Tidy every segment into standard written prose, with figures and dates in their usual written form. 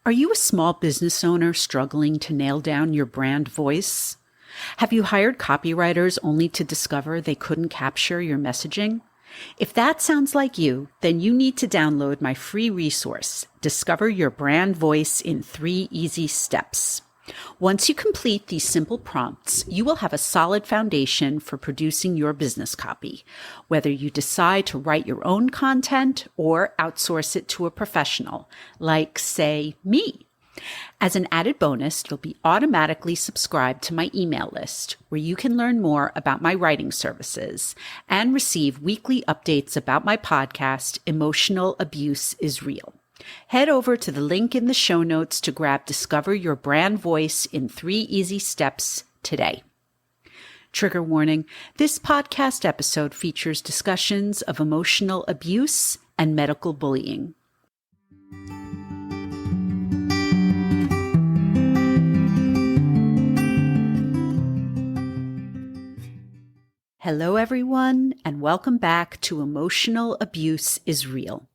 Are you a small business owner struggling to nail down your brand voice? Have you hired copywriters only to discover they couldn't capture your messaging? If that sounds like you, then you need to download my free resource, Discover Your Brand Voice in 3 Easy Steps. Once you complete these simple prompts, you will have a solid foundation for producing your business copy, whether you decide to write your own content or outsource it to a professional, like, say, me. As an added bonus, you'll be automatically subscribed to my email list, where you can learn more about my writing services and receive weekly updates about my podcast, Emotional Abuse is Real. Head over to the link in the show notes to grab Discover Your Brand Voice in 3 Easy Steps today. Trigger warning, this podcast episode features discussions of emotional abuse and medical bullying. Hello, everyone, and welcome back to Emotional Abuse is Real.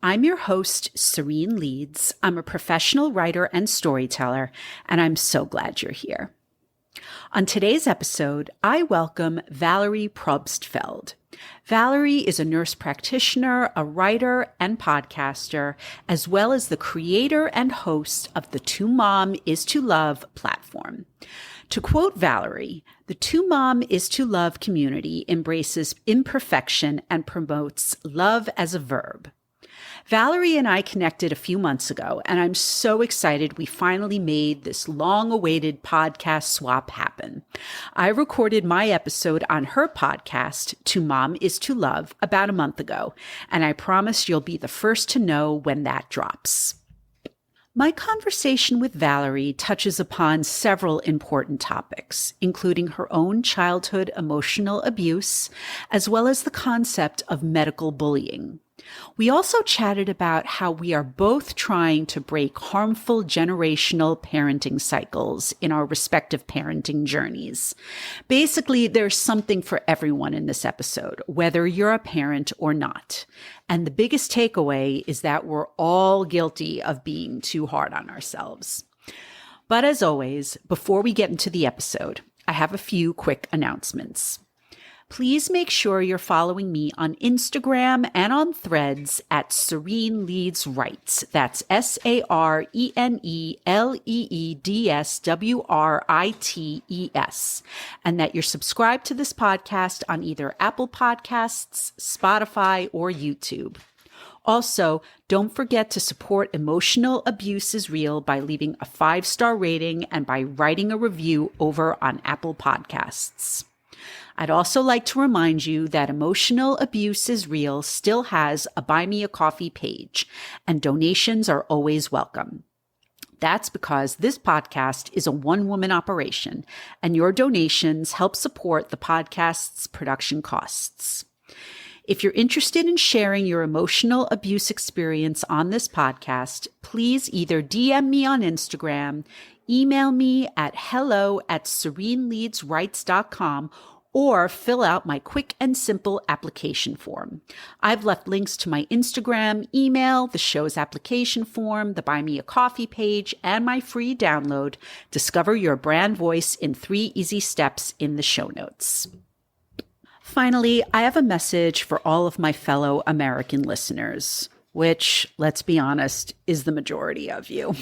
I'm your host, Serene Leeds. I'm a professional writer and storyteller, and I'm so glad you're here. On today's episode, I welcome Valerie Probstfeld. Valerie is a nurse practitioner, a writer, and podcaster, as well as the creator and host of the Two Mom is to Love platform. To quote Valerie, the Two Mom is to Love community embraces imperfection and promotes love as a verb. Valerie and I connected a few months ago, and I'm so excited we finally made this long-awaited podcast swap happen. I recorded my episode on her podcast, Two Mom is to Love, about a month ago, and I promise you'll be the first to know when that drops. My conversation with Valerie touches upon several important topics, including her own childhood emotional abuse, as well as the concept of medical bullying. We also chatted about how we are both trying to break harmful generational parenting cycles in our respective parenting journeys. Basically, there's something for everyone in this episode, whether you're a parent or not. And the biggest takeaway is that we're all guilty of being too hard on ourselves. But as always, before we get into the episode, I have a few quick announcements. Please make sure you're following me on Instagram and on Threads at Serene Leeds Writes. That's SarenLeedsWrites. And that you're subscribed to this podcast on either Apple Podcasts, Spotify, or YouTube. Also, don't forget to support Emotional Abuse is Real by leaving a 5-star rating and by writing a review over on Apple Podcasts. I'd also like to remind you that Emotional Abuse is Real still has a Buy Me a Coffee page, and donations are always welcome. That's because this podcast is a one-woman operation, and your donations help support the podcast's production costs. If you're interested in sharing your emotional abuse experience on this podcast, please either DM me on Instagram, email me at hello@sereneleadswrites.com, or fill out my quick and simple application form. I've left links to my Instagram, email, the show's application form, the Buy Me a Coffee page, and my free download, Discover Your Brand Voice in 3 Easy Steps, in the show notes. Finally, I have a message for all of my fellow American listeners, which, let's be honest, is the majority of you.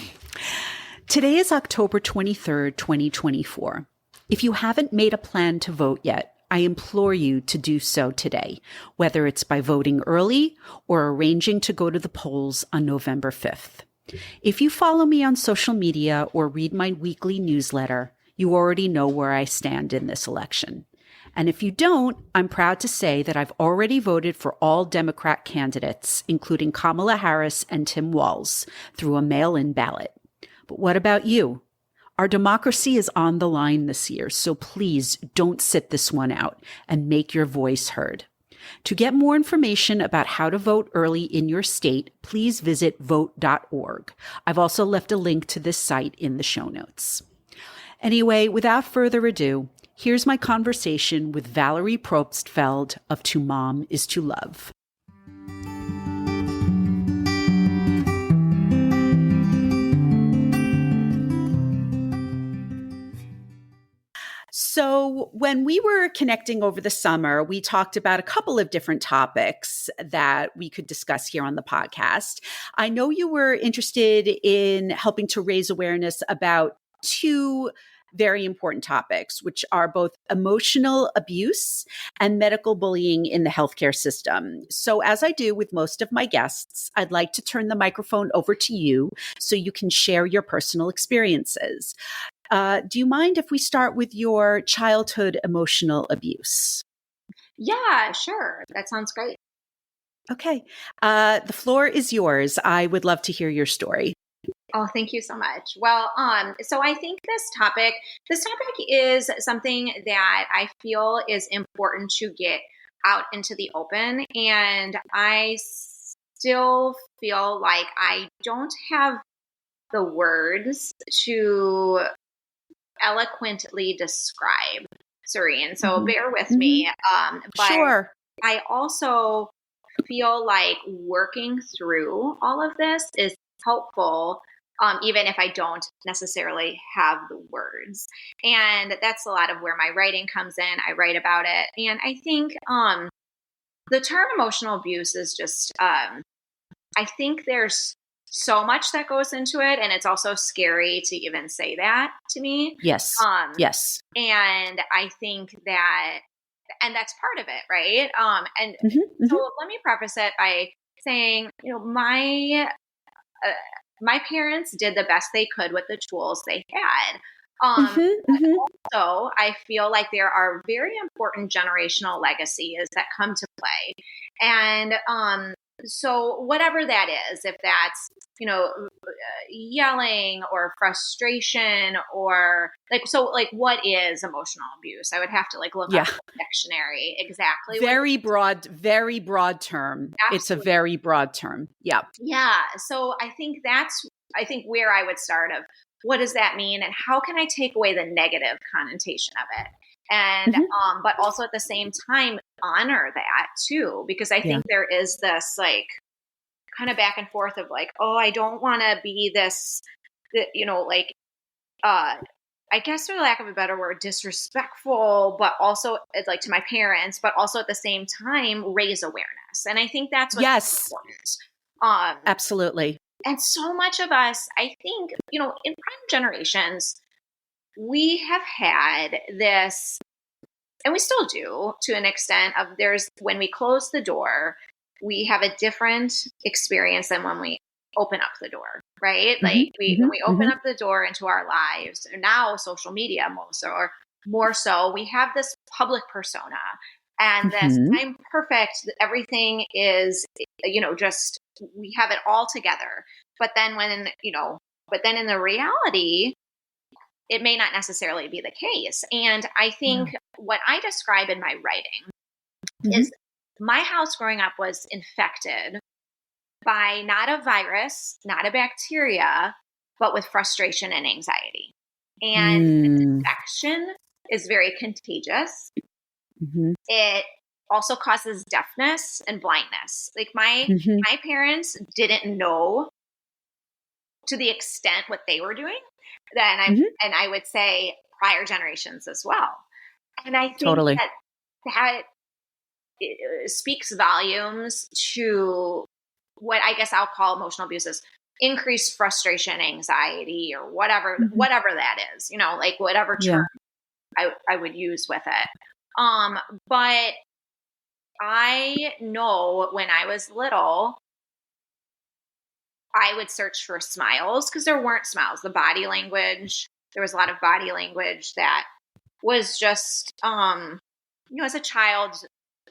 Today is October 23rd, 2024. If you haven't made a plan to vote yet, I implore you to do so today, whether it's by voting early or arranging to go to the polls on November 5th. If you follow me on social media or read my weekly newsletter, you already know where I stand in this election. And if you don't, I'm proud to say that I've already voted for all Democrat candidates, including Kamala Harris and Tim Walz, through a mail-in ballot. But what about you? Our democracy is on the line this year, so please don't sit this one out and make your voice heard. To get more information about how to vote early in your state, please visit vote.org. I've also left a link to this site in the show notes. Anyway, without further ado, here's my conversation with Valerie Probstfeld of To Mom is to Love. So, when we were connecting over the summer, we talked about a couple of different topics that we could discuss here on the podcast. I know you were interested in helping to raise awareness about two very important topics, which are both emotional abuse and medical bullying in the healthcare system. So, as I do with most of my guests, I'd like to turn the microphone over to you so you can share your personal experiences. Do you mind if we start with your childhood emotional abuse? Yeah, sure. That sounds great. Okay. The floor is yours. I would love to hear your story. Oh, thank you so much. Well, so I think this topic is something that I feel is important to get out into the open. And I still feel like I don't have the words to eloquently describe Serene. So bear with me. But Sure. I also feel like working through all of this is helpful, even if I don't necessarily have the words. And that's a lot of where my writing comes in. I write about it. And I think the term emotional abuse is just, I think there's so much that goes into it. And it's also scary to even say that to me. Yes. Yes. And I think that, and that's part of it, right? So let me preface it by saying, my parents did the best they could with the tools they had. So I feel like there are very important generational legacies that come to play. And so whatever that is, if that's, yelling or frustration or what is emotional abuse? I would have to look up the dictionary exactly. Very broad term. Absolutely. It's a very broad term. Yeah. Yeah. So I think where I would start of what does that mean and how can I take away the negative connotation of it? And, but also at the same time, honor that too, because I think there is this kind of back and forth of I don't want to be this, I guess for lack of a better word, disrespectful, but also it's to my parents, but also at the same time, raise awareness. And I think that's what's important. Absolutely. And so much of us, I think, in prior generations, we have had this, and we still do to an extent of when we close the door, we have a different experience than when we open up the door, right? When we open up the door into our lives, now social media more so, we have this public persona and this I'm perfect, everything is, just, we have it all together. But then in the reality, it may not necessarily be the case. And I think what I describe in my writing is my house growing up was infected by not a virus, not a bacteria, but with frustration and anxiety. And infection is very contagious. It also causes deafness and blindness. My parents didn't know to the extent what they were doing. And I would say prior generations as well. And I think that speaks volumes to what I guess I'll call emotional abuse is increased frustration, anxiety, or whatever that is, whatever term I would use with it. But I know when I was little, I would search for smiles because there weren't smiles. The body language, there was a lot of body language that was just, as a child,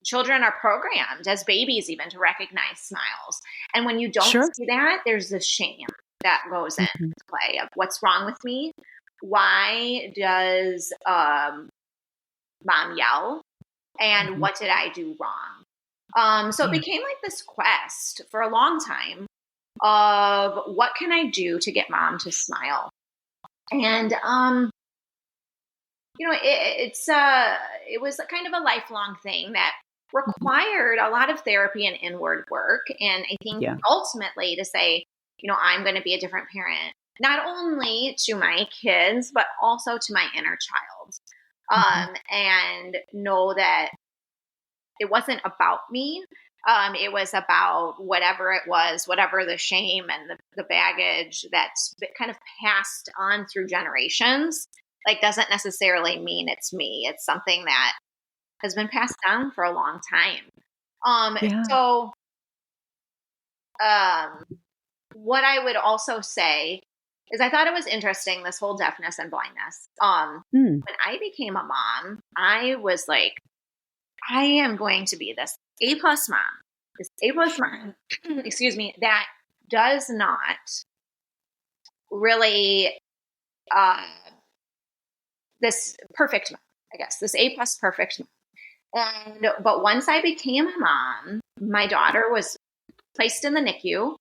children are programmed as babies even to recognize smiles. And when you don't see that, there's this shame that goes into play of what's wrong with me? Why does mom yell? And what did I do wrong? So it became this quest for a long time of what can I do to get mom to smile? And, it was kind of a lifelong thing that required a lot of therapy and inward work. And I think ultimately to say, I'm going to be a different parent, not only to my kids, but also to my inner child. and know that it wasn't about me. It was about whatever it was, whatever the shame and the baggage that's kind of passed on through generations, like doesn't necessarily mean it's me. It's something that has been passed down for a long time. So what I would also say is I thought it was interesting, this whole deafness and blindness. When I became a mom, I was like, I am going to be this A-plus mom, excuse me, that does not really, this perfect mom, I guess, this A-plus perfect mom. But once I became a mom, my daughter was placed in the NICU,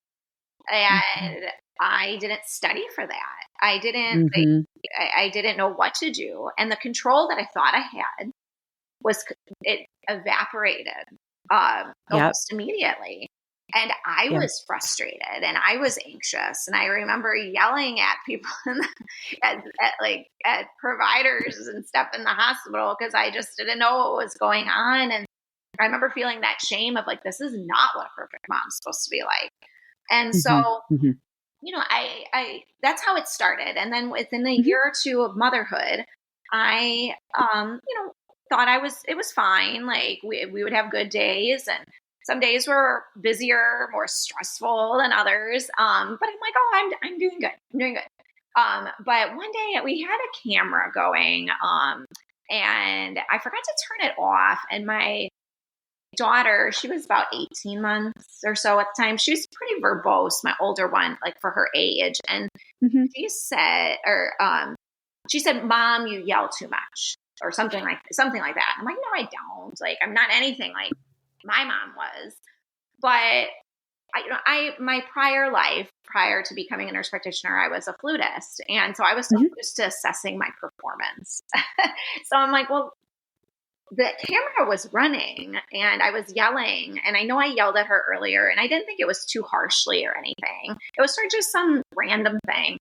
and I didn't study for that. I didn't, I didn't know what to do. And the control that I thought I had it evaporated almost immediately. And I was frustrated and I was anxious. And I remember yelling at people, at providers and stuff in the hospital, because I just didn't know what was going on. And I remember feeling that shame of like, this is not what a perfect mom's supposed to be like. And so, I that's how it started. And then within a year or two of motherhood, I, thought it was fine. Like we would have good days, and some days were busier, more stressful than others. But I'm like, oh, I'm doing good. I'm doing good. But one day we had a camera going, and I forgot to turn it off. And my daughter, she was about 18 months or so at the time. She was pretty verbose, my older one, like for her age. And she said, Mom, you yell too much, or something like that. I'm like, no, I don't. Like, I'm not anything like my mom was. But my prior life, prior to becoming a nurse practitioner, I was a flutist. And so I was so used to assessing my performance. So I'm like, well, the camera was running and I was yelling, and I know I yelled at her earlier, and I didn't think it was too harshly or anything. It was sort of just some random thing.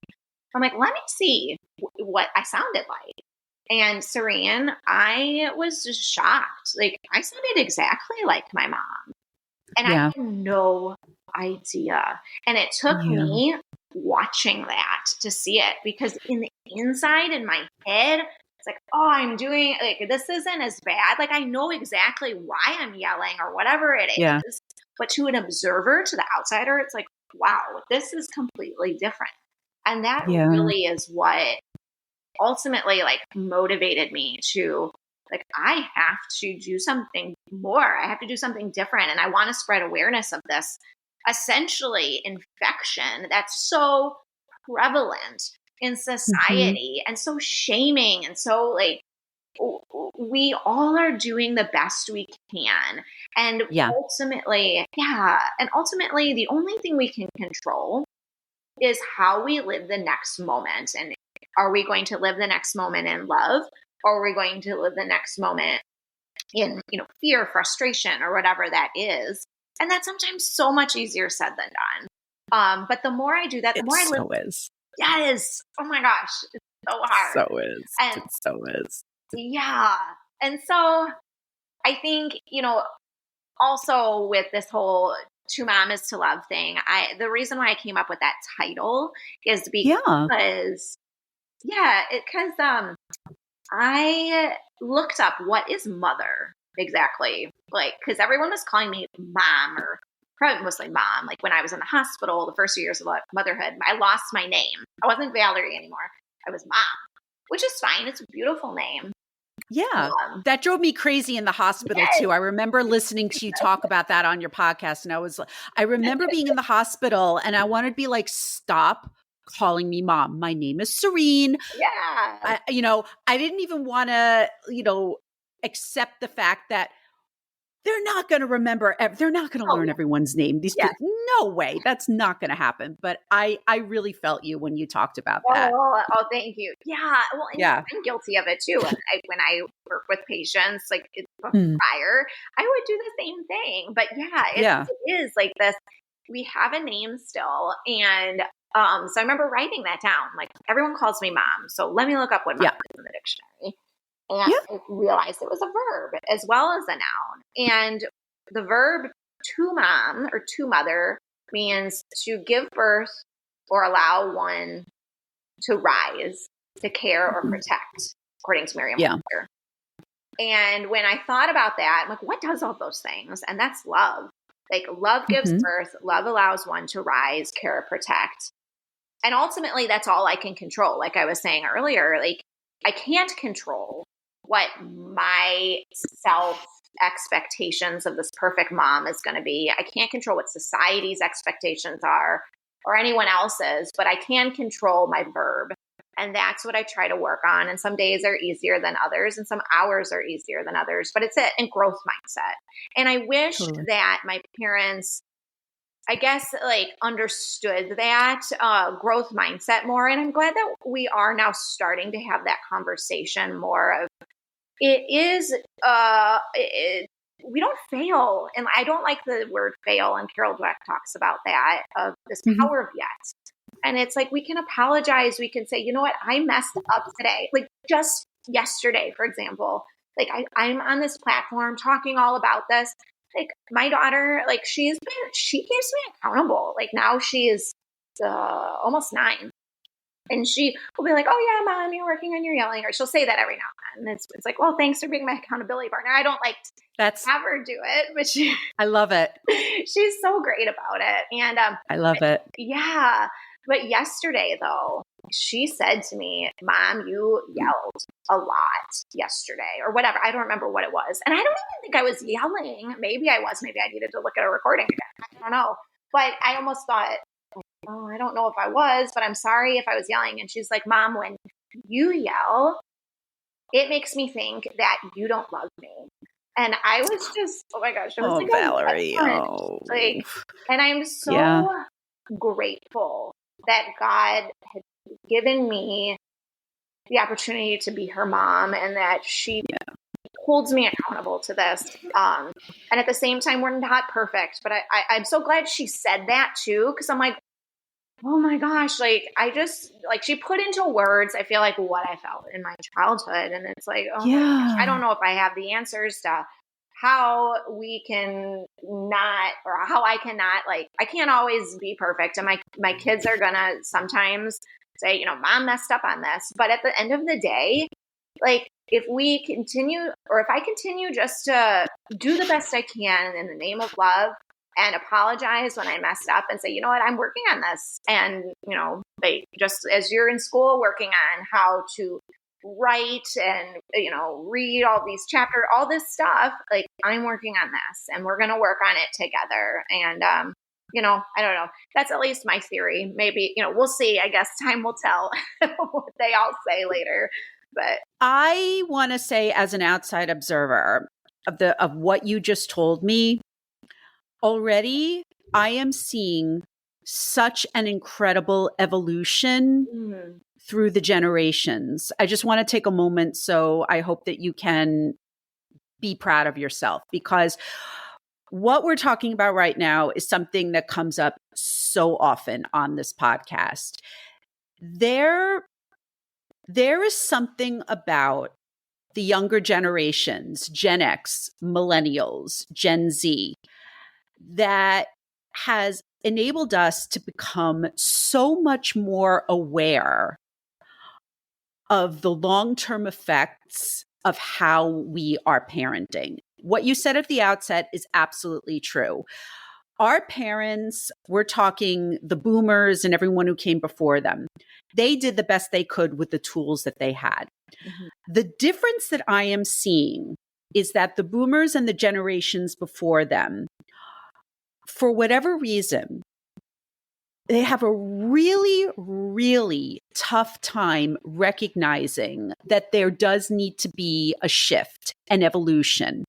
I'm like, let me see what I sounded like. And Serene, I was just shocked. Like, I sounded exactly like my mom. And I had no idea. And it took me watching that to see it, because in the inside, in my head, it's like, oh, I'm doing, like, this isn't as bad. Like, I know exactly why I'm yelling or whatever it is. But to an observer, to the outsider, it's like, wow, this is completely different. And that really is what ultimately like motivated me to like, I have to do something more. I have to do something different. And I want to spread awareness of this essentially infection that's so prevalent in society and so shaming. And so like, we all are doing the best we can. And ultimately, the only thing we can control is how we live the next moment. And are we going to live the next moment in love, or are we going to live the next moment in, fear, frustration, or whatever that is? And that's sometimes so much easier said than done. But the more I do that, the more I live. Yes. Oh my gosh. It's so hard. It so is. Yeah. And so I think, also with this whol To Mom is to Love thing, the reason why I came up with that title is because I looked up what is mother exactly, like, because everyone was calling me mom, or probably mostly mom. Like when I was in the hospital, the first few years of motherhood, I lost my name. I wasn't Valerie anymore. I was mom, which is fine. It's a beautiful name. Yeah. That drove me crazy in the hospital too. I remember listening to you talk about that on your podcast. And I remember being in the hospital and I wanted to be like, stop calling me mom. My name is Serene. Yeah. I didn't even want to, accept the fact that they're not going to remember. They're not going to learn everyone's name. These people, no way. That's not going to happen. But I really felt you when you talked about that. Oh, thank you. Yeah. Well, I'm guilty of it too. When I work with patients, like prior, I would do the same thing. But it is like this. We have a name still, and so I remember writing that down. Like, everyone calls me mom, so let me look up what mom is in the dictionary. And I realized it was a verb as well as a noun. And the verb to mom or to mother means to give birth or allow one to rise, to care or protect, according to Merriam-Webster. And when I thought about that, I'm like, what does all those things? And that's love. Like love gives birth, love allows one to rise, care, or protect. And ultimately, that's all I can control. Like I was saying earlier, like I can't control what my self expectations of this perfect mom is going to be. I can't control what society's expectations are or anyone else's, but I can control my verb. And that's what I try to work on. And some days are easier than others, and some hours are easier than others, but it's a growth mindset. And I wish that my parents, I guess, like understood that growth mindset more. And I'm glad that we are now starting to have that conversation more of it is, we don't fail. And I don't like the word fail. And Carol Dweck talks about that, of this power of yes. And it's like, we can apologize. We can say, you know what? I messed up today. Like just yesterday, for example, like I'm on this platform talking all about this. Like my daughter, like she keeps me accountable. Like now she is almost 9. And she will be like, oh yeah, mom, you're working on your yelling. Or she'll say that every now and then. And it's like, well, thanks for being my accountability partner. I don't like have her do it, but I love it. She's so great about it. And I love it. Yeah. But yesterday though, she said to me, Mom, you yelled a lot yesterday or whatever. I don't remember what it was. And I don't even think I was yelling. Maybe I was. Maybe I needed to look at a recording again. I don't know. But I almost thought, oh, I don't know if I was, but I'm sorry if I was yelling. And she's like, Mom, when you yell, it makes me think that you don't love me. And I was just, oh my gosh, it was like Valerie. like, and I'm so grateful that God had given me the opportunity to be her mom and that she holds me accountable to this. And at the same time, we're not perfect, but I'm so glad she said that too. Cause I'm like, oh my gosh, like I just like she put into words, I feel like what I felt in my childhood. And it's like, oh my gosh, I don't know if I have the answers to how we can not, or how I cannot, like, I can't always be perfect. And my kids are gonna sometimes say, you know, Mom messed up on this. But at the end of the day, like if we continue, or if I continue just to do the best I can in the name of love and apologize when I messed up and say, you know what, I'm working on this. And, you know, like just as you're in school working on how to write and, you know, read all these chapters, all this stuff, like I'm working on this and we're going to work on it together. And, you know, I don't know. That's at least my theory. Maybe, you know, we'll see. I guess time will tell what they all say later. But I want to say, as an outside observer of what you just told me, already I am seeing such an incredible evolution through the generations. I just want to take a moment. So I hope that you can be proud of yourself, because what we're talking about right now is something that comes up so often on this podcast. There is something about the younger generations, Gen X, millennials, Gen Z, that has enabled us to become so much more aware of the long-term effects of how we are parenting. What you said at the outset is absolutely true. Our parents, we're talking the boomers and everyone who came before them, they did the best they could with the tools that they had. The difference that I am seeing is that the boomers and the generations before them, for whatever reason, they have a really, really tough time recognizing that there does need to be a shift, an evolution.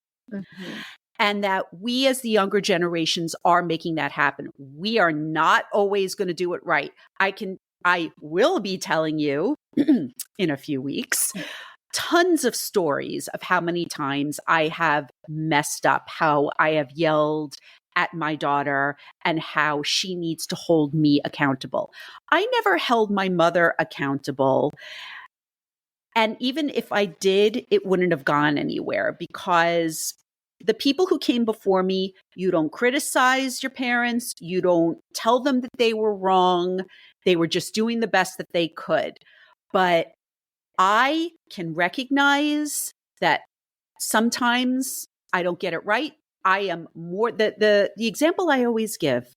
And that we as the younger generations are making that happen. We are not always going to do it right. I will be telling you in a few weeks tons of stories of how many times I have messed up, how I have yelled at my daughter and how she needs to hold me accountable. I never held my mother accountable And even if I did, it wouldn't have gone anywhere because the people who came before me, you don't criticize your parents. You don't tell them that they were wrong. They were just doing the best that they could. But I can recognize that sometimes I don't get it right. I am more the example I always give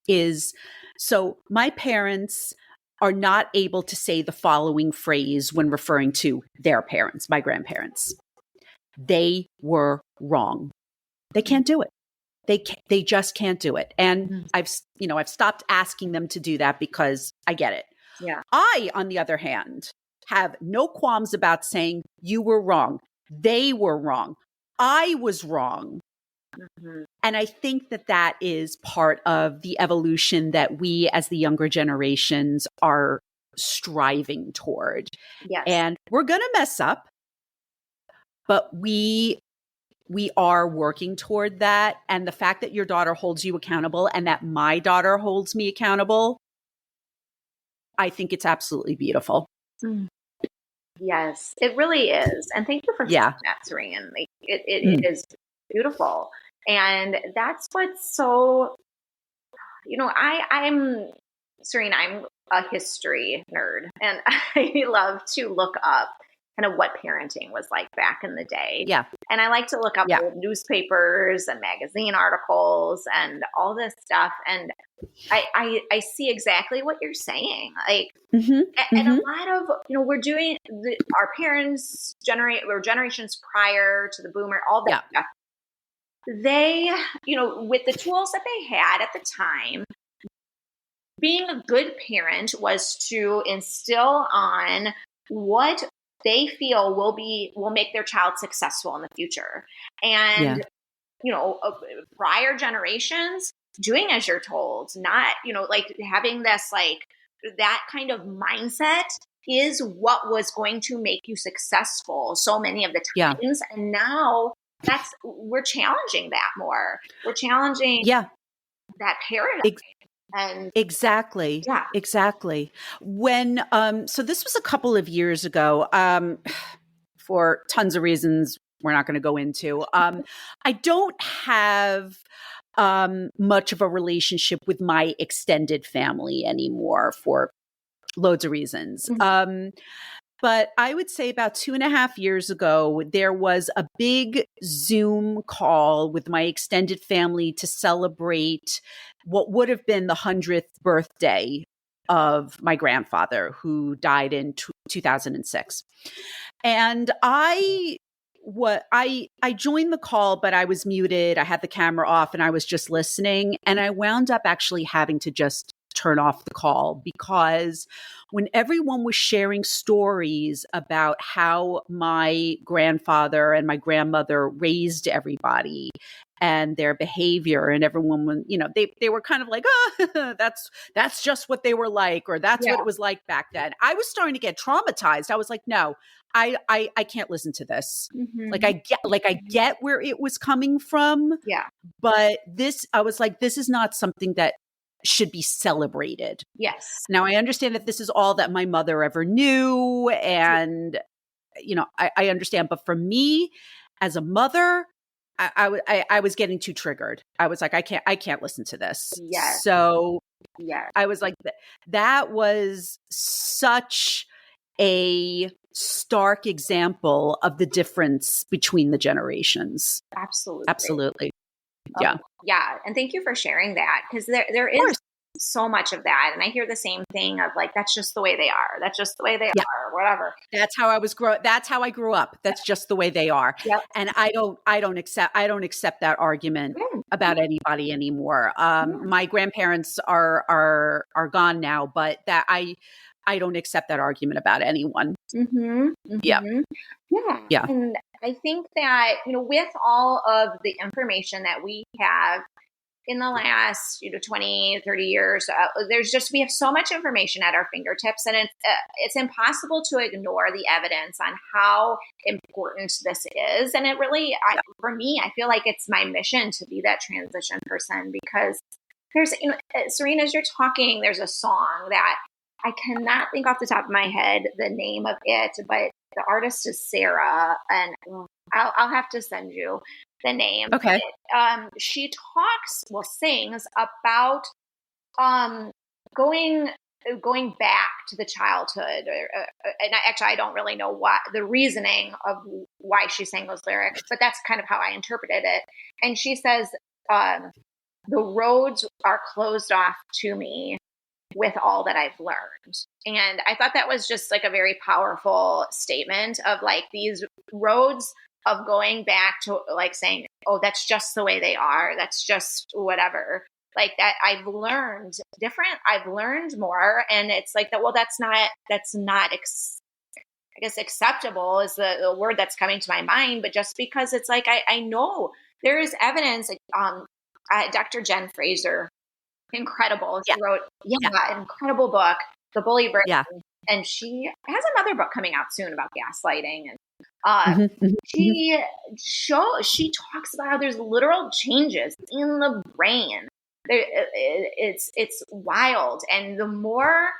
is, so my parents are not able to say the following phrase when referring to their parents, my grandparents. They were wrong. They can't do it. They just can't do it. And I've stopped asking them to do that because I get it. Yeah. I, on the other hand, have no qualms about saying you were wrong. They were wrong. I was wrong. Mm-hmm. And I think that is part of the evolution that we as the younger generations are striving toward. Yes. And we're going to mess up, but we are working toward that. And the fact that your daughter holds you accountable and that my daughter holds me accountable, I think it's absolutely beautiful. Mm. Yes, it really is. And thank you for saying that, Serene. Like, it is beautiful. And that's what's so, I'm Serene, I'm a history nerd, and I love to look up kind of what parenting was like back in the day. Yeah. And I like to look up old newspapers and magazine articles and all this stuff. And I see exactly what you're saying. Like, and a lot of, we're doing our parents were generations prior to the boomer, all that stuff. They, with the tools that they had at the time, being a good parent was to instill on what they feel will make their child successful in the future. And, prior generations doing as you're told, not, like having this, like that kind of mindset is what was going to make you successful so many of the times. And now we're challenging that more. We're challenging that paradigm. And exactly. When, so this was a couple of years ago, for tons of reasons we're not going to go into. I don't have much of a relationship with my extended family anymore for loads of reasons. But I would say about 2.5 years ago, there was a big Zoom call with my extended family to celebrate what would have been the 100th birthday of my grandfather, who died in 2006. And I joined the call, but I was muted. I had the camera off and I was just listening. And I wound up actually having to just turn off the call because when everyone was sharing stories about how my grandfather and my grandmother raised everybody and their behavior, and everyone, they were kind of like, oh, that's just what they were like, or that's what it was like back then. I was starting to get traumatized. I was like, no, I can't listen to this. Like I get where it was coming from. Yeah. But I was like, this is not something that should be celebrated. Yes. Now I understand that this is all that my mother ever knew. And, I understand. But for me as a mother, I was getting too triggered. I was like, I can't listen to this. Yes. So I was like, that was such a stark example of the difference between the generations. Absolutely. Yeah. Yeah. And thank you for sharing that, because there is so much of that. And I hear the same thing of like, that's just the way they are. That's just the way they are, whatever. That's how that's how I grew up. That's just the way they are. Yep. And I don't accept that argument about anybody anymore. My grandparents are gone now, but that I don't accept that argument about anyone. Yeah. And I think that, with all of the information that we have in the last, 20, 30 years, we have so much information at our fingertips, and it's impossible to ignore the evidence on how important this is. And it really, for me, I feel like it's my mission to be that transition person, because there's, Serena, as you're talking, there's a song that I cannot think off the top of my head the name of it, but the artist is Sarah, and I'll have to send you the name. Okay. She sings about going back to the childhood, and I don't really know what the reasoning of why she sang those lyrics, but that's kind of how I interpreted it. And she says, the roads are closed off to me with all that I've learned. And I thought that was just like a very powerful statement of like these roads of going back to like saying, oh, that's just the way they are. That's just whatever. Like that I've learned different. I've learned more. And it's like that, well, that's not I guess acceptable is the word that's coming to my mind. But just because it's like, I know there is evidence, Dr. Jen Fraser, incredible. She wrote an incredible book, The Bully Brain. Yeah. And she has another book coming out soon about gaslighting. And she talks about how there's literal changes in the brain. It's wild. And the more,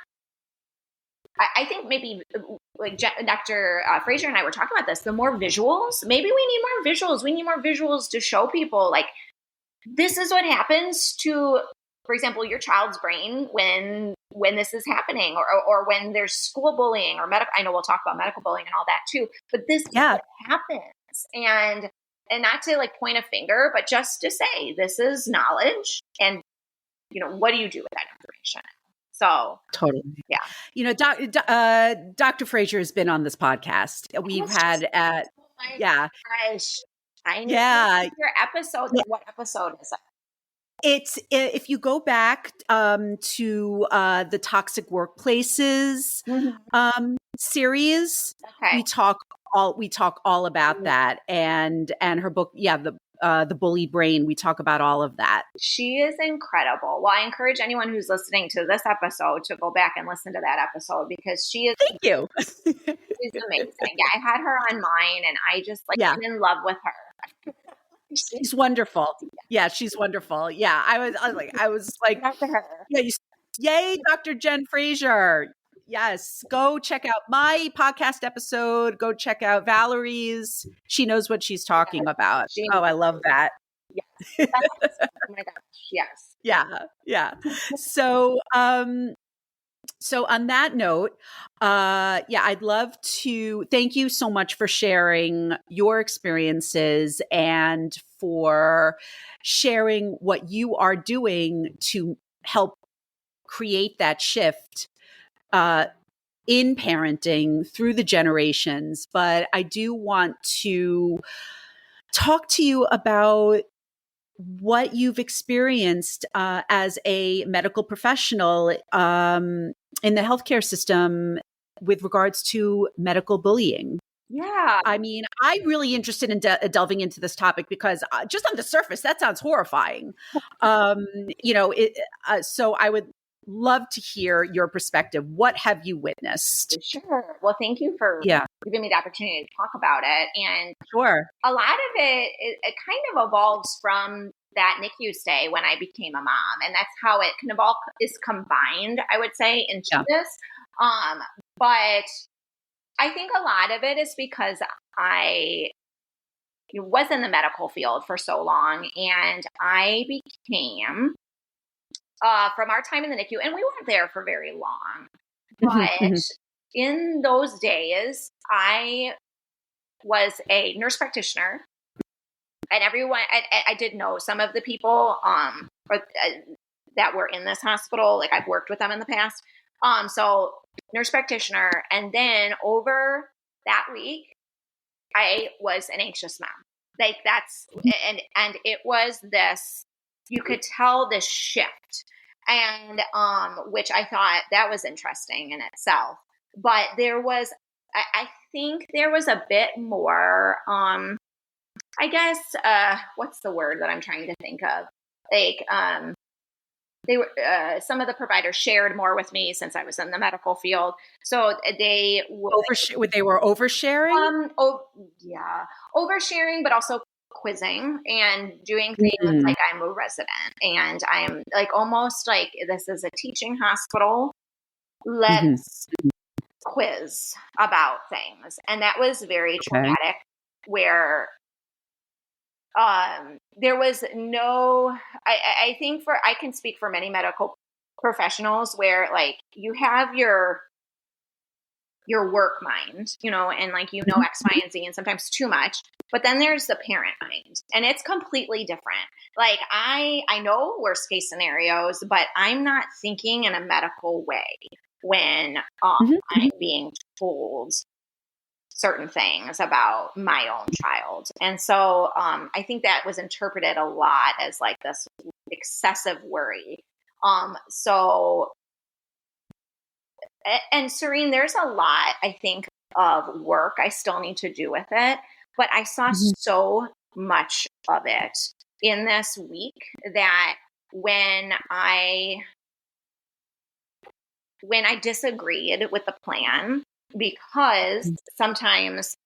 I think maybe like Dr. Fraser and I were talking about this, the more visuals, maybe we need more visuals. We need more visuals to show people like, this is what happens to, for example, your child's brain when this is happening, or when there's school bullying or medical. I know we'll talk about medical bullying and all that too, but this is what happens. And not to like point a finger, but just to say this is knowledge, and what do you do with that information? So totally, yeah. Dr. Fraser has been on this podcast. We've had gosh, I know your episode. Yeah. What episode is it? It's if you go back to the Toxic Workplaces series, Okay. we talk all about that, and her book, the Bully Brain. We talk about all of that. She is incredible. Well, I encourage anyone who's listening to this episode to go back and listen to that episode, because she is. Thank you. She's amazing. Yeah, I had her on mine, and I just I'm in love with her. She's wonderful. Yeah, she's wonderful. Yeah, I was like, after her. Yeah, yay, Dr. Jen Fraser. Yes, go check out my podcast episode. Go check out Valerie's. She knows what she's talking about. I love that. Yes. Oh my gosh. Yes. Yeah. So on that note, I'd love to thank you so much for sharing your experiences and for sharing what you are doing to help create that shift in parenting through the generations. But I do want to talk to you about what you've experienced as a medical professional in the healthcare system with regards to medical bullying. Yeah. I mean, I'm really interested in delving into this topic because just on the surface, that sounds horrifying. So I would love to hear your perspective. What have you witnessed? Sure. Well, thank you for giving me the opportunity to talk about it. And sure, a lot of it kind of evolves from that NICU stay when I became a mom. And that's how it kind of all is combined, I would say, into this. But I think a lot of it is because I was in the medical field for so long, and I became, from our time in the NICU, and we weren't there for very long, but in those days, I was a nurse practitioner, and everyone, I did know some of the people that were in this hospital. Like, I've worked with them in the past. So nurse practitioner. And then over that week, I was an anxious mom. Like that's, and it was this, you could tell this shift, and, which I thought that was interesting in itself, but there was, I think there was a bit more, I guess, what's the word that I'm trying to think of? Like, they were, some of the providers shared more with me since I was in the medical field. So they were oversharing? Oversharing, but also quizzing and doing things like I'm a resident and I'm like almost like this is a teaching hospital. let's quiz about things. And that was very traumatic, where there was no, I think I can speak for many medical professionals where like you have your work mind, and like, X, Y, and Z, and sometimes too much, but then there's the parent mind, and it's completely different. Like I know worst case scenarios, but I'm not thinking in a medical way when I'm being told certain things about my own child. And so I think that was interpreted a lot as like this excessive worry. And Serene, there's a lot, I think, of work I still need to do with it, but I saw so much of it in this week that when I disagreed with the plan, because sometimes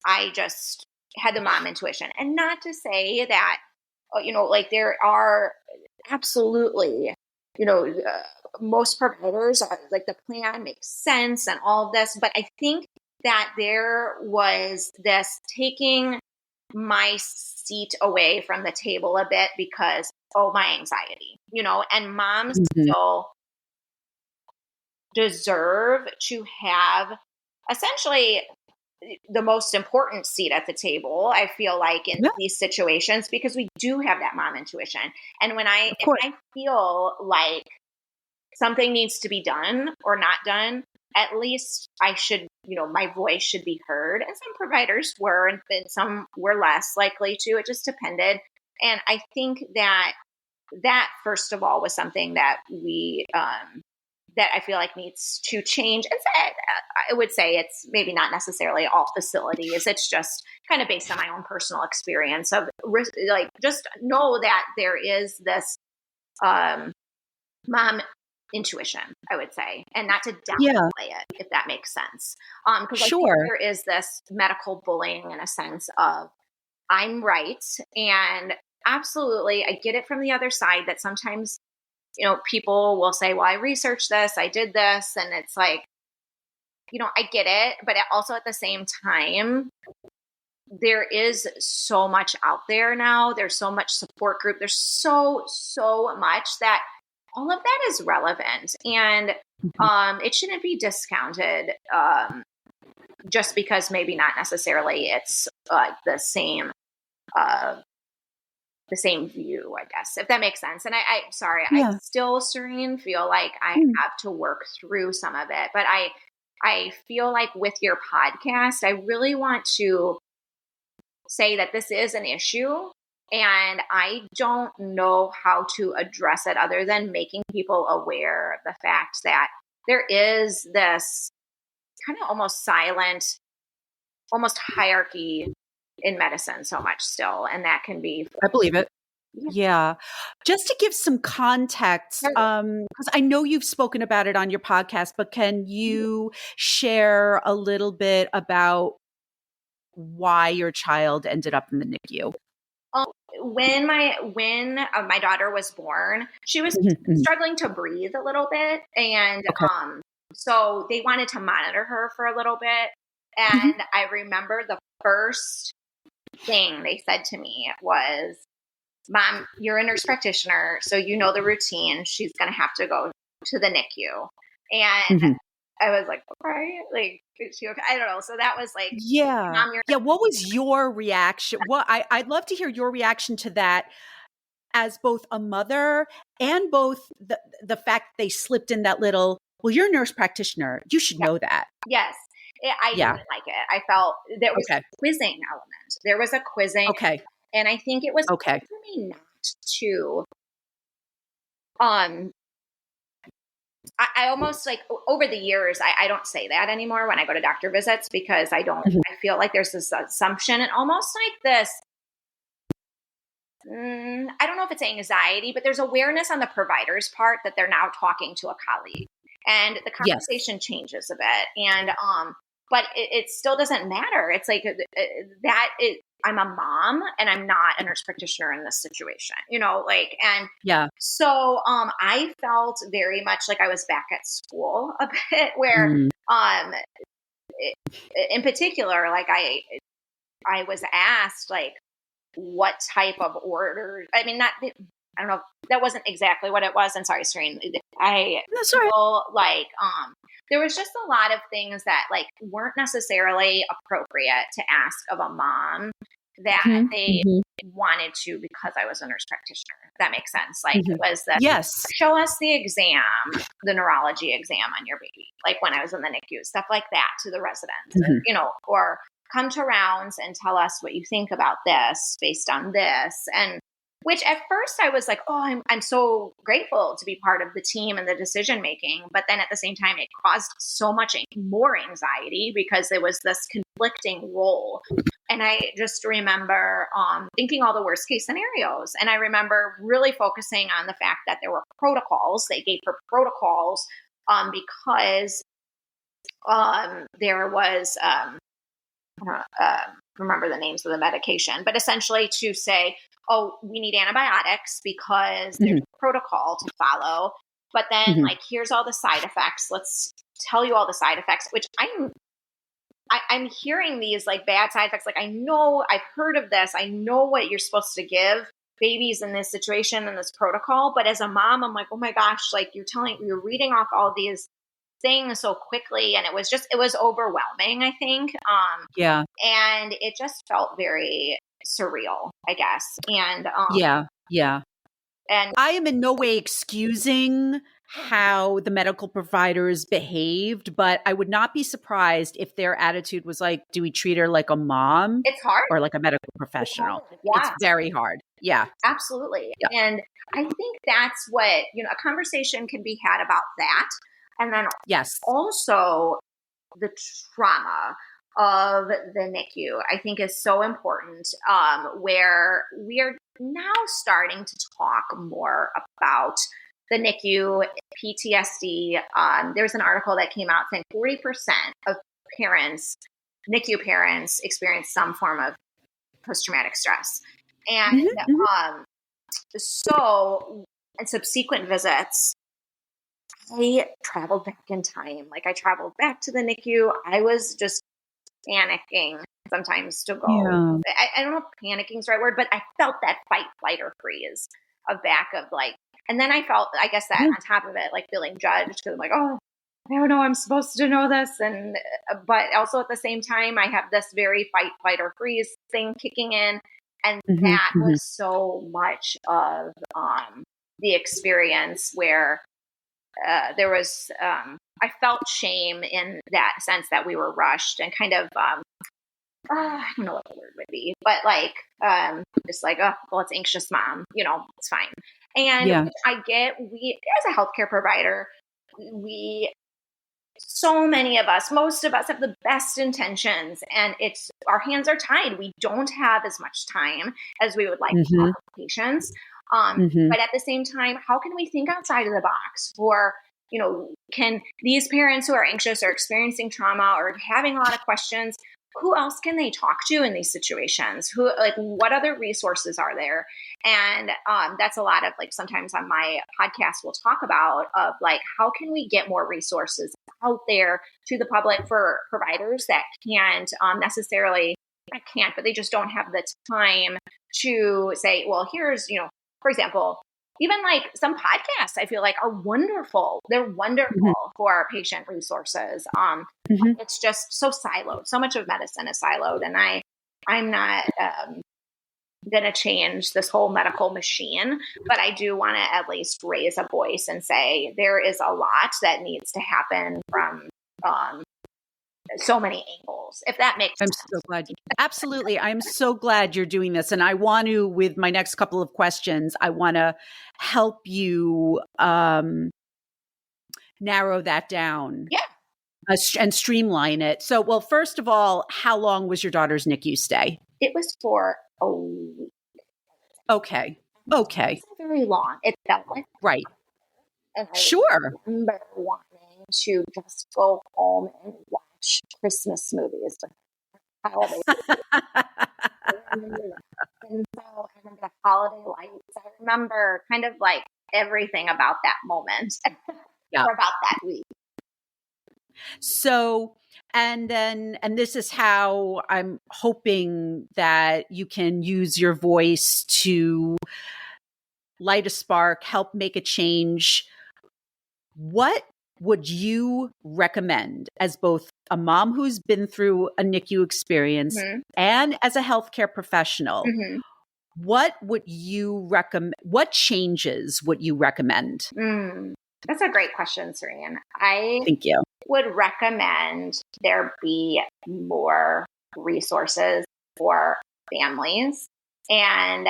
I just had the mom intuition, and not to say that, like there are absolutely, most providers are like the plan makes sense and all of this, but I think that there was this taking my seat away from the table a bit because, my anxiety, and moms still deserve to have essentially the most important seat at the table, I feel like, in these situations, because we do have that mom intuition. And if I feel like something needs to be done or not done, at least I should, my voice should be heard. And some providers were, and some were less likely to. It just depended. And I think that first of all was something that we, that I feel like needs to change. And I would say it's maybe not necessarily all facilities. It's just kind of based on my own personal experience of like, just know that there is this mom intuition, I would say, and not to downplay it, if that makes sense. Because I think there is this medical bullying in a sense of I'm right. And absolutely, I get it from the other side that sometimes people will say, well, I researched this, I did this. And it's like, I get it. But also at the same time, there is so much out there now. There's so much support group. There's so much that all of that is relevant. And it shouldn't be discounted just because maybe not necessarily it's the same view, I guess, if that makes sense. And I still, Serene, feel like I have to work through some of it, but I feel like with your podcast, I really want to say that this is an issue, and I don't know how to address it other than making people aware of the fact that there is this kind of almost silent, almost hierarchy in medicine so much still. And that can be, I believe it. Yeah. Just to give some context, because I know you've spoken about it on your podcast, but can you share a little bit about why your child ended up in the NICU? When my daughter was born, she was struggling to breathe a little bit. And so they wanted to monitor her for a little bit. And I remember the first thing they said to me was, Mom, you're a nurse practitioner, so you know the routine. She's going to have to go to the NICU. And I was like, okay, like, is she okay? I don't know. So that was like, Mom, what was your reaction? I'd love to hear your reaction to that as both a mother and both the fact they slipped in that little, well, you're a nurse practitioner. You should know that. Yes. I didn't like it. I felt there was a quizzing element. There was a quizzing. Okay. And I think it was for me not to, I almost like over the years, I don't say that anymore when I go to doctor visits, because I feel like there's this assumption and almost like this, I don't know if it's anxiety, but there's awareness on the provider's part that they're now talking to a colleague, and the conversation changes a bit. And, but it still doesn't matter. It's like I'm a mom and I'm not a nurse practitioner in this situation, and Yeah. so I felt very much like I was back at school a bit where in particular, like I was asked like what type of order. I mean, I don't know. That wasn't exactly what it was. I'm sorry, Serene. That's all right. feel like there was just a lot of things that like weren't necessarily appropriate to ask of a mom that they wanted to because I was a nurse practitioner. If that makes sense. Like it was Yes. show us the exam, the neurology exam on your baby, like when I was in the NICU, stuff like that to the residents, or come to rounds and tell us what you think about this based on this. And which at first I was like, oh, I'm so grateful to be part of the team and the decision making. But then at the same time, it caused so much more anxiety because there was this conflicting role. And I just remember thinking all the worst case scenarios. And I remember really focusing on the fact that there were protocols. They gave her protocols because there was, remember the names of the medication, but essentially to say, oh, we need antibiotics because there's a protocol to follow. But then like, here's all the side effects. Let's tell you all the side effects, which I'm hearing these like bad side effects. Like I know I've heard of this. I know what you're supposed to give babies in this situation and this protocol. But as a mom, I'm like, oh my gosh, like you're reading off all these things so quickly. And it was overwhelming, I think. And it just felt very surreal, I guess. And and I am in no way excusing how the medical providers behaved, but I would not be surprised if their attitude was like, do we treat her like a mom? It's hard. Or like a medical professional? Yeah. It's very hard. Yeah. Absolutely. Yeah. And I think that's what, a conversation can be had about that. And then also the trauma of the NICU, I think is so important, where we are now starting to talk more about the NICU, PTSD. There was an article that came out saying 40% of NICU parents experience some form of post-traumatic stress. And so in subsequent visits, I traveled back in time. Like I traveled back to the NICU. I was just panicking sometimes to go. Yeah. I don't know if panicking's the right word, but I felt that fight, flight, or freeze of back of like, and then I felt, I guess that on top of it, like feeling judged because I'm like, oh, I don't know, I'm supposed to know this. And, but also at the same time, I have this very fight, flight, or freeze thing kicking in. And that was so much of the experience where there was, I felt shame in that sense that we were rushed and kind of, I don't know what the word would be, but like, just like, oh, well, it's anxious mom, it's fine. And I get, we, as a healthcare provider, so many of us, most of us have the best intentions and our hands are tied. We don't have as much time as we would like to have for patients. But at the same time, how can we think outside of the box for, can these parents who are anxious or experiencing trauma or having a lot of questions, who else can they talk to in these situations? What other resources are there? And that's a lot of like, sometimes on my podcast, we'll talk about of like, how can we get more resources out there to the public for providers that can't necessarily, but they just don't have the time to say, well, here's, for example, even like some podcasts I feel like are wonderful. They're wonderful for patient resources. It's just so siloed. So much of medicine is siloed. And I'm not going to change this whole medical machine, but I do want to at least raise a voice and say there is a lot that needs to happen from so many angles, if that makes sense. I'm so glad. Absolutely. I'm so glad you're doing this. And I want to, with my next couple of questions, I want to help you narrow that down. Yeah. And streamline it. So, well, first of all, how long was your daughter's NICU stay? It was for a week. Okay. It wasn't very long. It felt like right. And I sure. remember wanting to just go home and watch Christmas movies with holiday. And so I remember the holiday lights. I remember kind of like everything about that moment or about that week. So, and this is how I'm hoping that you can use your voice to light a spark, help make a change. What would you recommend as both a mom who's been through a NICU experience and as a healthcare professional? What would you recommend? What changes would you recommend? That's a great question, Serene. Thank you. Would recommend there be more resources for families. And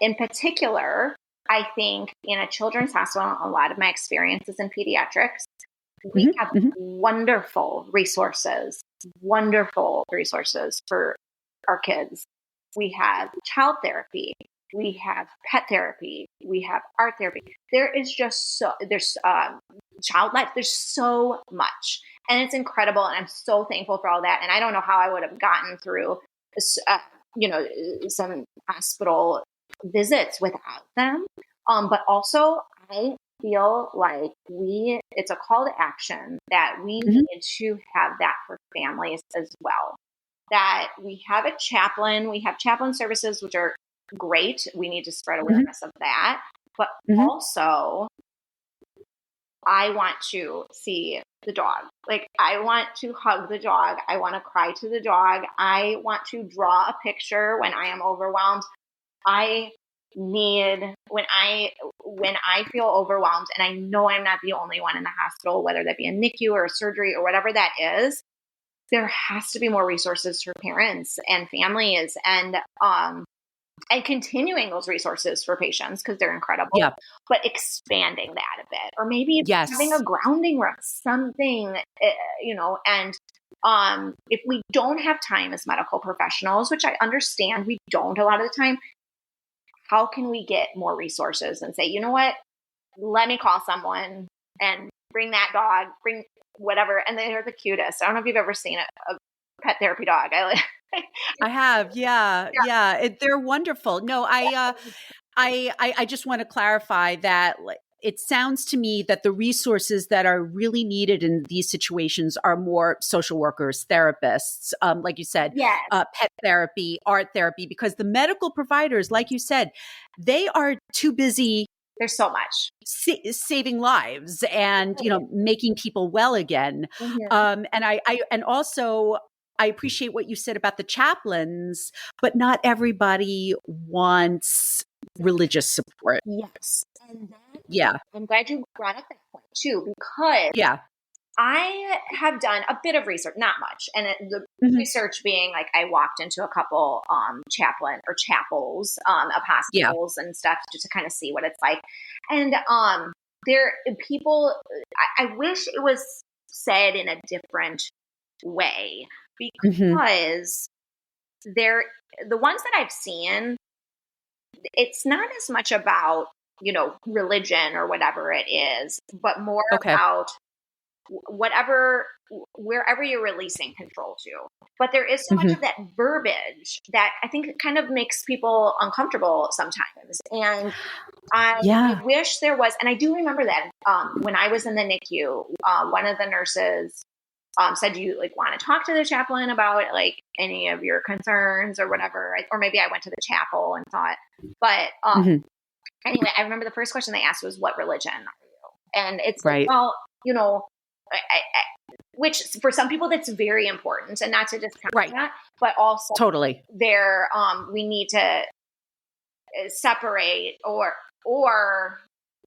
in particular, I think in a children's hospital, a lot of my experiences in pediatrics, we have wonderful resources for our kids. We have child therapy. We have pet therapy. We have art therapy. There is just there's child life. There's so much. And it's incredible. And I'm so thankful for all that. And I don't know how I would have gotten through, some hospital visits without them. But also I feel like it's a call to action that we need to have that for families as well. That we have a chaplain, we have chaplain services, which are great. We need to spread awareness of that. But also, I want to see the dog. Like, I want to hug the dog. I want to cry to the dog. I want to draw a picture when I am overwhelmed. I need, when I feel overwhelmed, and I know I'm not the only one in the hospital, whether that be a NICU or a surgery or whatever that is, there has to be more resources for parents and families, and continuing those resources for patients because they're incredible, but expanding that a bit, or maybe having a grounding room, something, and if we don't have time as medical professionals, which I understand we don't a lot of the time, how can we get more resources and say, you know what, let me call someone and bring that dog, bring whatever. And they're the cutest. I don't know if you've ever seen a pet therapy dog. I have. Yeah. They're wonderful. No, I just want to clarify that it sounds to me that the resources that are really needed in these situations are more social workers, therapists, like you said, pet therapy, art therapy, because the medical providers, like you said, they are too busy. There's so much saving lives and, making people well again. And I appreciate what you said about the chaplains, but not everybody wants religious support. Yes. And I'm glad you brought up that point too, because I have done a bit of research, not much. And the research being like, I walked into a couple chaplain or chapels of hospitals and stuff just to kind of see what it's like. And I wish it was said in a different way, because the ones that I've seen, it's not as much about, religion or whatever it is, but more about wherever you're releasing control to. But there is so much of that verbiage that I think kind of makes people uncomfortable sometimes. And I wish there was, and I do remember that when I was in the NICU, one of the nurses said, do you want to talk to the chaplain about any of your concerns or whatever? Or maybe I went to the chapel and saw it. But anyway, I remember the first question they asked was, what religion are you? And it's which for some people that's very important, and not to discount that, but also we need to separate or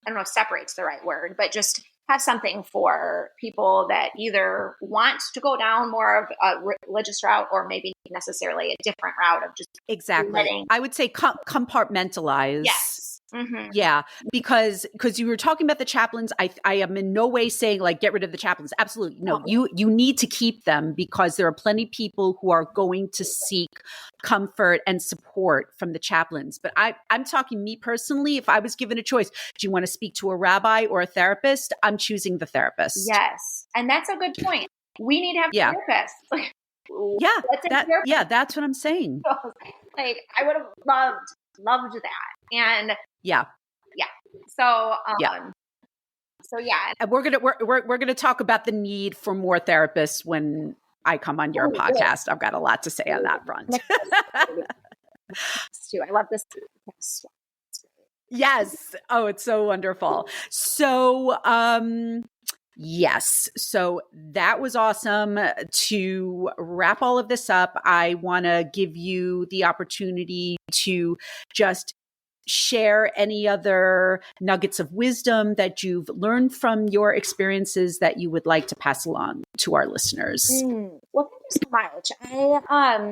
I don't know if separate's the right word, but just have something for people that either want to go down more of a religious route or maybe necessarily a different route of just I would say compartmentalize. Yes. Yeah, because you were talking about the chaplains. I am in no way saying get rid of the chaplains. Absolutely no. You need to keep them because there are plenty of people who are going to seek comfort and support from the chaplains. But I'm talking me personally. If I was given a choice, do you want to speak to a rabbi or a therapist? I'm choosing the therapist. Yes, and that's a good point. We need to have therapists. Yeah, What's in here? that's what I'm saying. Like, I would have loved that. And Yeah. So, Yeah. so yeah. And we're gonna talk about the need for more therapists when I come on your podcast. I've got a lot to say on that front. Too. I love this. Yes. Oh, it's so wonderful. So, yes. So that was awesome. To wrap all of this up, I want to give you the opportunity to just share any other nuggets of wisdom that you've learned from your experiences that you would like to pass along to our listeners. Well, thank you so much. I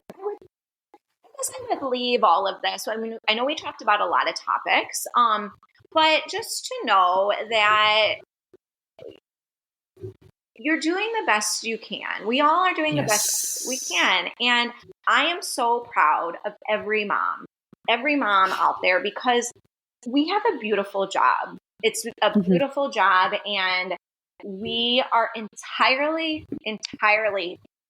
guess I would leave all of this. I mean, I know we talked about a lot of topics, but just to know that you're doing the best you can. We all are doing the best we can. And I am so proud of every mom out there, because we have a beautiful job. It's a beautiful job, and we are entirely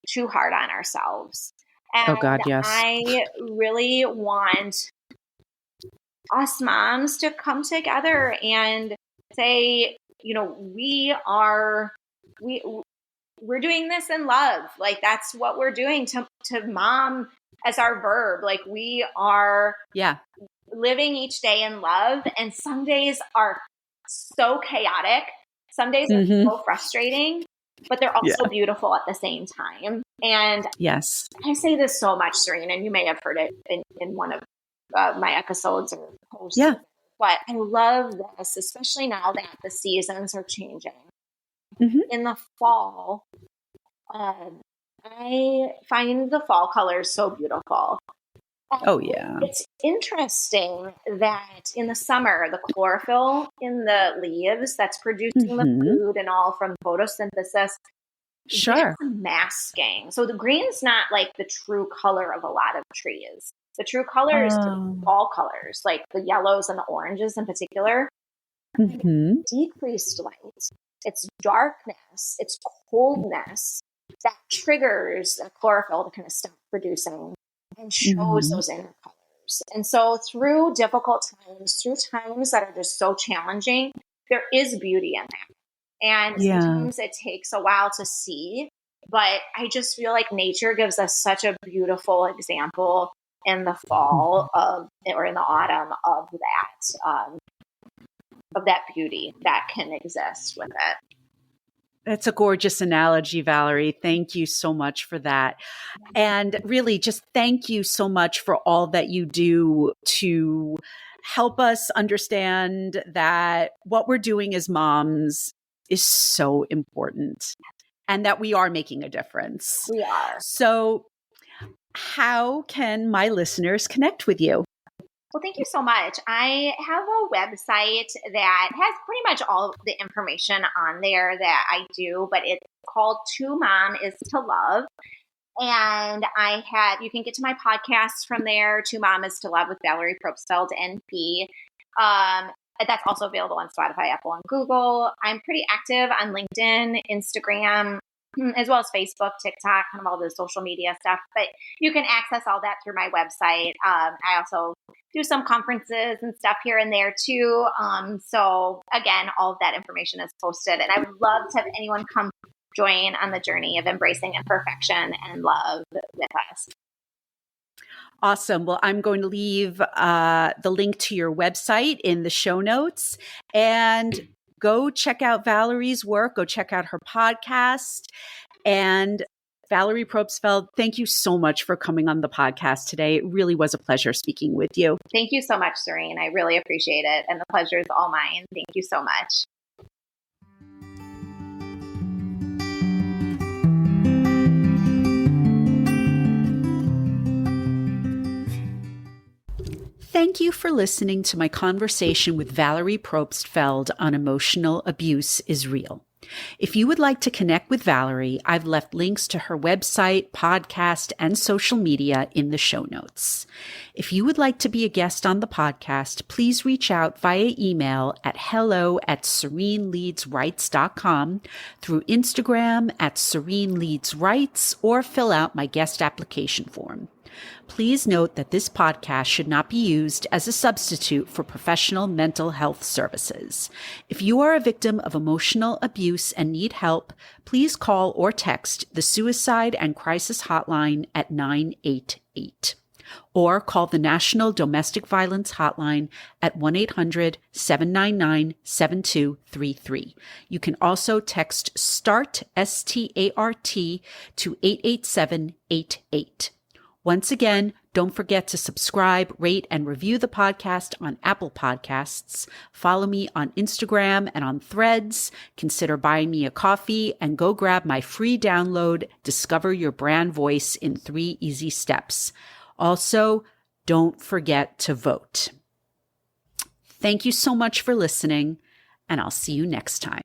too hard on ourselves. And oh God, yes. I really want us moms to come together and say, we're doing this in love. Like, that's what we're doing, to mom as our verb. Like, we are living each day in love. And some days are so chaotic. Some days are so frustrating, but they're also beautiful at the same time. And yes, I say this so much, Serena, and you may have heard it in one of my episodes or posts. Yeah. But I love this, especially now that the seasons are changing. In the fall, I find the fall colors so beautiful. Oh, yeah. It's interesting that in the summer, the chlorophyll in the leaves that's producing the food and all from photosynthesis, sure, masking. So the green's not like the true color of a lot of trees. The true colors are fall colors, like the yellows and the oranges in particular. Decreased light. It's darkness. It's coldness that triggers the chlorophyll to kind of stop producing and shows those inner colors. And so through difficult times, through times that are just so challenging, there is beauty in that. And sometimes it takes a while to see, but I just feel like nature gives us such a beautiful example in the fall or in the autumn of that beauty that can exist with it. That's a gorgeous analogy, Valerie. Thank you so much for that. And really, just thank you so much for all that you do to help us understand that what we're doing as moms is so important and that we are making a difference. We are. So how can my listeners connect with you? Well, thank you so much. I have a website that has pretty much all of the information on there that I do, but it's called To Mom Is to Love. And you can get to my podcast from there, To Mom Is to Love with Valerie Probstfeld, NP. That's also available on Spotify, Apple, and Google. I'm pretty active on LinkedIn, Instagram, as well as Facebook, TikTok, kind of all the social media stuff. But you can access all that through my website. I also do some conferences and stuff here and there too. So again, all of that information is posted. And I would love to have anyone come join on the journey of embracing imperfection and love with us. Awesome. Well, I'm going to leave the link to your website in the show notes, and go check out Valerie's work. Go check out her podcast. And Valerie Probstfeld, thank you so much for coming on the podcast today. It really was a pleasure speaking with you. Thank you so much, Serene. I really appreciate it. And the pleasure is all mine. Thank you so much. Thank you for listening to my conversation with Valerie Probstfeld on Emotional Abuse is Real. If you would like to connect with Valerie, I've left links to her website, podcast, and social media in the show notes. If you would like to be a guest on the podcast, please reach out via email at hello@sereneleadsrights.com, through Instagram @sereneleadsrights, or fill out my guest application form. Please note that this podcast should not be used as a substitute for professional mental health services. If you are a victim of emotional abuse and need help, please call or text the Suicide and Crisis Hotline at 988. Or call the National Domestic Violence Hotline at 1-800-799-7233. You can also text START, START, to 88788. Once again, don't forget to subscribe, rate, and review the podcast on Apple Podcasts. Follow me on Instagram and on Threads. Consider buying me a coffee and go grab my free download, Discover Your Brand Voice in 3 Easy Steps. Also, don't forget to vote. Thank you so much for listening, and I'll see you next time.